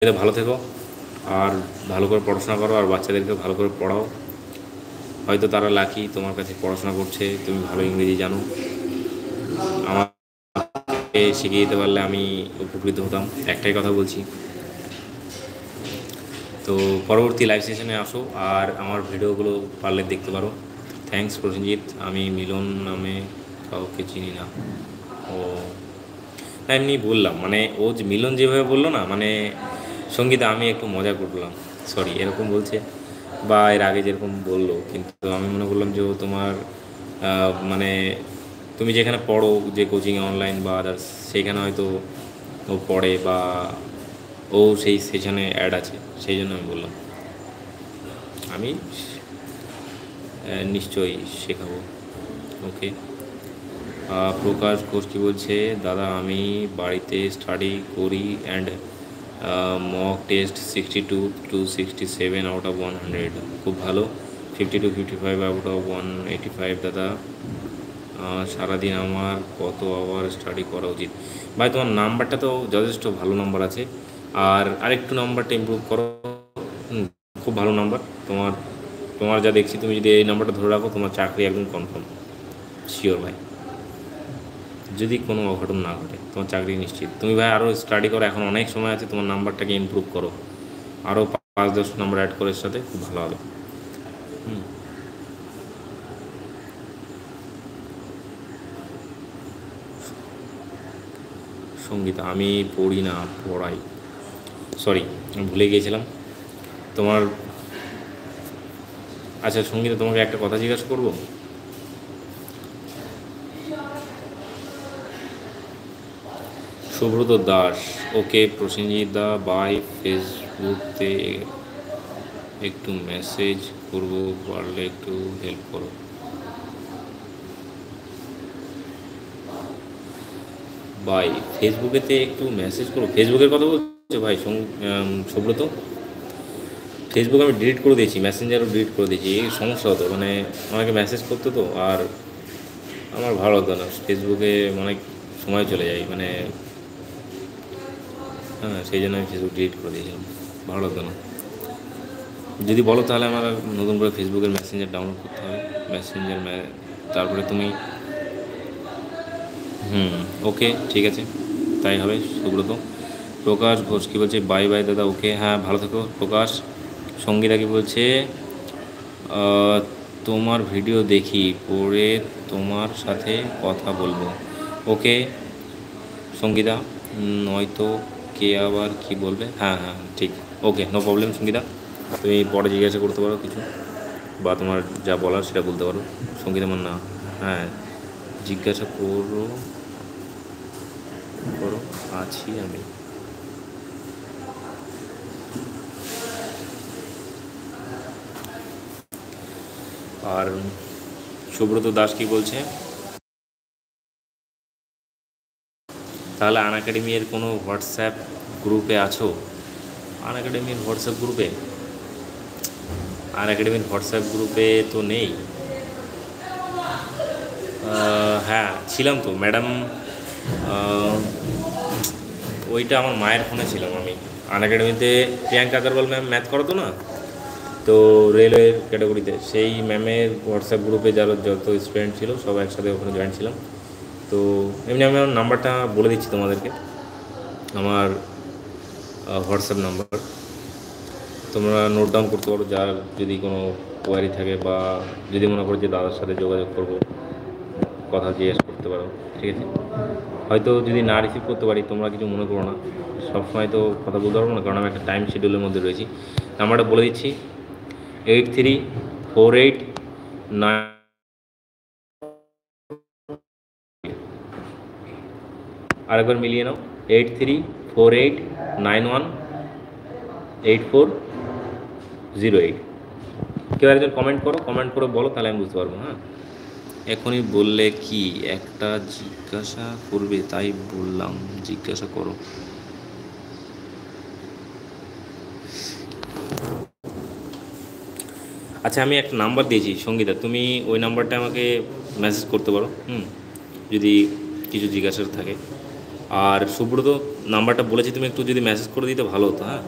এটা ভালো থেকো আর ভালো করে পড়াশোনা করো আর বাচ্চাদেরকে ভালো করে পড়াও। হয়তো তারা লাকি তোমার কাছে পড়াশোনা করছে, তুমি ভালো ইংরেজি জানো। আমাকে শিখিয়ে দিতে পারলে আমি উপকৃত হতাম। একটাই কথা বলছি, তো পরবর্তী লাইভ সেশনে আসো আর আমার ভিডিওগুলো পারলে দেখতে পারো। থ্যাঙ্কস প্রসেনজিৎ। আমি মিলন নামে কাউকে চিনি না। ও না, এমনি বললাম, মানে ও যে মিলন যেভাবে বললো না, মানে সঙ্গীতা আমি একটু মজা করলাম, সরি এরকম বলছে, বা এর আগে যেরকম বললো, কিন্তু আমি মনে করলাম যে ও তোমার মানে তুমি যেখানে পড়ো, যে কোচিংয়ে অনলাইন বা আদার্স, সেখানে হয়তো ও পড়ে বা ও সেই সেশনে অ্যাড আছে, সেই জন্য আমি বললাম। আমি নিশ্চয়ই শেখাবো। ওকে। প্রকাশ ঘোষ কী বলছে, দাদা আমি বাড়িতে স্টাডি করি and mock test 62 to 67 out of 100, খুব ভালো। 50 to 55 আউট অফ 185 দাদা। সারাদিন আমার কত আওয়ার স্টাডি করা উচিত? ভাই তোমার নাম্বারটা তো যথেষ্ট ভালো নাম্বার আছে, আর আরেকটু নাম্বারটা ইমপ্রুভ করো। খুব ভালো নাম্বার তোমার। তোমার যা দেখছি, তুমি যদি এই নাম্বারটা ধরে রাখো, তোমার চাকরি একদম কনফার্ম, শিওর ভাই। যদি কোনো অঘটন না ঘটে তোমার চাকরি নিশ্চিত। তুমি ভাই আরও স্টাডি করো, এখন অনেক সময় আছে, তোমার নাম্বারটাকে ইমপ্রুভ করো, আরও 5-10 নাম্বার অ্যাড করে এর সাথে, খুব ভালো হবে। সঙ্গীতা আমি পড়ি না, পড়াই। সরি, আমি ভুলে গিয়েছিলাম তোমার। আচ্ছা সঙ্গীতা, তোমাকে একটা কথা জিজ্ঞাসা করবো। সুব্রত দাস, ওকে প্রসেনজিৎ দা বাই, ফেসবুকতে একটু মেসেজ করবো, পারলে একটু হেল্প করো। ভাই ফেসবুকেতে একটু মেসেজ করো, ফেসবুকের কথা বলছো ভাই সুব্রত? ফেসবুক আমি ডিলিট করে দিয়েছি, মেসেঞ্জারও ডিলিট করে দিয়েছি। এই সমস্যা হতো, মানে অনেকে মেসেজ করতো তো, আর আমার ভালো হতো না ফেসবুকে, অনেক সময় চলে যায়, মানে হ্যাঁ, সেই জন্য আমি ফেসবুক ডিলিট করে দিয়েছিলাম, ভালো হতো না। যদি বলো তাহলে আমার নতুন করে ফেসবুকের মেসেঞ্জার ডাউনলোড করতে হবে, মেসেঞ্জার তারপরে তুমি। হুম, ওকে ঠিক আছে, তাই হবে সুব্রত। প্রকাশ ঘোষ কী বলছে, বাই বাই দাদা, ওকে হ্যাঁ ভালো থেকো প্রকাশ। সঙ্গীতা কি বলছে, তোমার ভিডিও দেখি, পরে তোমার সাথে কথা বলবো। ওকে সঙ্গীতা, নয়তো কে আবার কি বলবে। হ্যাঁ হ্যাঁ ঠিক, ওকে নো প্রবলেম সঙ্গীতা, তুমি পরে জিজ্ঞাসা করতে পারো কিছু, বা তোমার যা বলার সেটা বলতে পারো। সঙ্গীতা আমার না, হ্যাঁ জিজ্ঞাসা করো করো, আছি আমি। আর সুব্রত দাস কি বলছে, তাহলে আনএকাডেমি এর কোনো হোয়াটসঅ্যাপ গ্রুপে আছো? আনএকাডেমির হোয়াটসঅ্যাপ গ্রুপে, আনএকাডেমির হোয়াটসঅ্যাপ গ্রুপে তো নেই। হ্যাঁ ছিলাম তো ম্যাডাম, ওইটা আমার মায়ের ফোনে ছিলাম আমি। আনএকাডেমিতে প্রিয়াঙ্কা আগরওয়াল ম্যাম ম্যাথ করাতো না, তো রেলওয়ের ক্যাটাগরিতে, সেই ম্যামের হোয়াটসঅ্যাপ গ্রুপে যারা যত স্টুডেন্ট ছিল সব একসাথে ওখানে জয়েন ছিলাম। তো এমনি আমি আমার নাম্বারটা বলে দিচ্ছি তোমাদেরকে, আমার হোয়াটসঅ্যাপ নাম্বার, তোমরা নোট ডাউন করতে পারো, যার যদি কোনো কোয়ারি থাকে বা যদি মনে করো যে দাদার সাথে যোগাযোগ করবো, কথা জিজ্ঞেস করতে পারো, ঠিক আছে। হয়তো যদি না রিসিভ করতে পারি, তোমরা কিছু মনে করো না, সবসময় তো কথা বলতে পারবো না, কারণ আমি একটা টাইম শিডিউলের মধ্যে রয়েছি। নাম্বারটা বলে দিচ্ছি, 8348 9। আরেকবার মিলিয়ে নাও, 8348918408। কেউ একজন কমেন্ট করো, কমেন্ট করে বলো, তাহলে আমি বুঝতে পারবো। হ্যাঁ, এখনই বললে কি একটা জিজ্ঞাসা করবে, তাই বললাম জিজ্ঞাসা করো। আচ্ছা আমি একটা নাম্বার দিয়েছি সঙ্গীতা, তুমি ওই নাম্বারটা আমাকে মেসেজ করতে পারো, যদি কিছু জিজ্ঞাসার থাকে। আর সুব্রত নাম্বারটা বলেছি, তুমি একটু যদি মেসেজ করে দিতে ভালো হতো। হ্যাঁ।